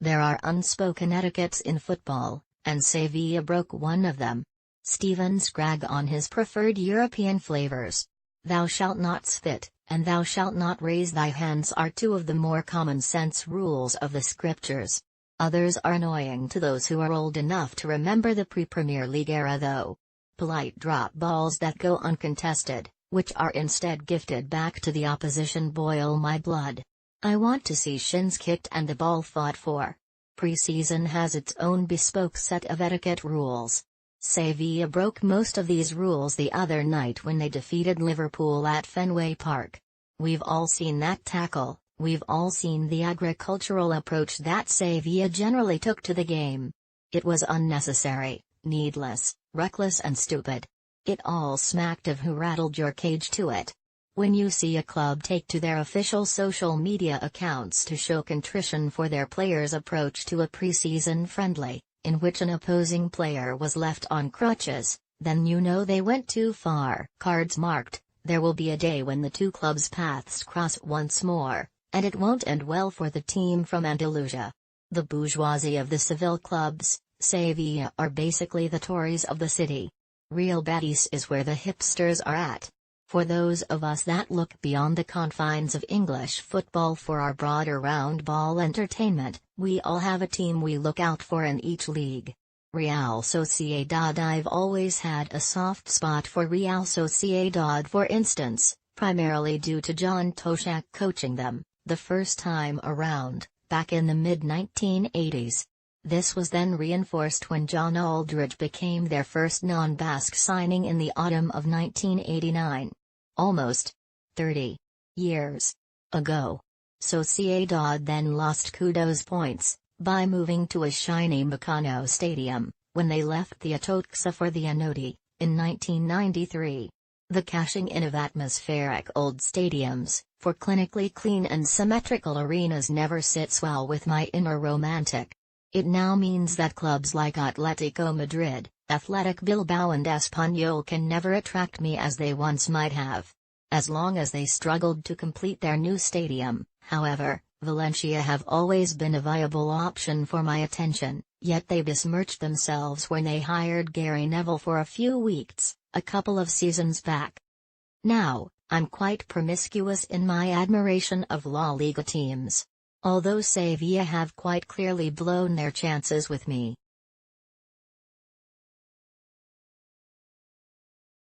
There are unspoken etiquettes in football, and Sevilla broke one of them. Steven Scragg on his preferred European flavors. Thou shalt not spit, and thou shalt not raise thy hands are two of the more common-sense rules of the scriptures. Others are annoying to those who are old enough to remember the pre-Premier League era though. Polite drop balls that go uncontested, which are instead gifted back to the opposition boil my blood. I want to see shins kicked and the ball fought for. Pre-season has its own bespoke set of etiquette rules. Sevilla broke most of these rules the other night when they defeated Liverpool at Fenway Park. We've all seen that tackle, we've all seen the agricultural approach that Sevilla generally took to the game. It was unnecessary, needless, reckless and stupid. It all smacked of who rattled your cage to it. When you see a club take to their official social media accounts to show contrition for their players' approach to a pre-season friendly, in which an opposing player was left on crutches, then you know they went too far. Cards marked, there will be a day when the two clubs' paths cross once more, and it won't end well for the team from Andalusia. The bourgeoisie of the Seville clubs, Sevilla are basically the Tories of the city. Real Betis is where the hipsters are at. For those of us that look beyond the confines of English football for our broader round ball entertainment, we all have a team we look out for in each league. Real Sociedad. I've always had a soft spot for Real Sociedad, for instance, primarily due to John Toshak coaching them, the first time around, back in the mid-1980s. This was then reinforced when John Aldridge became their first non-Basque signing in the autumn of 1989. Almost 30 years ago. Sociedad then lost kudos points, by moving to a shiny Meccano stadium, when they left the Atocha for the Anodi, in 1993. The cashing in of atmospheric old stadiums, for clinically clean and symmetrical arenas never sits well with my inner romantic. It now means that clubs like Atletico Madrid, Athletic Bilbao and Espanyol can never attract me as they once might have. As long as they struggled to complete their new stadium, however, Valencia have always been a viable option for my attention, yet they besmirched themselves when they hired Gary Neville for a few weeks, a couple of seasons back. Now, I'm quite promiscuous in my admiration of La Liga teams. Although Sevilla have quite clearly blown their chances with me,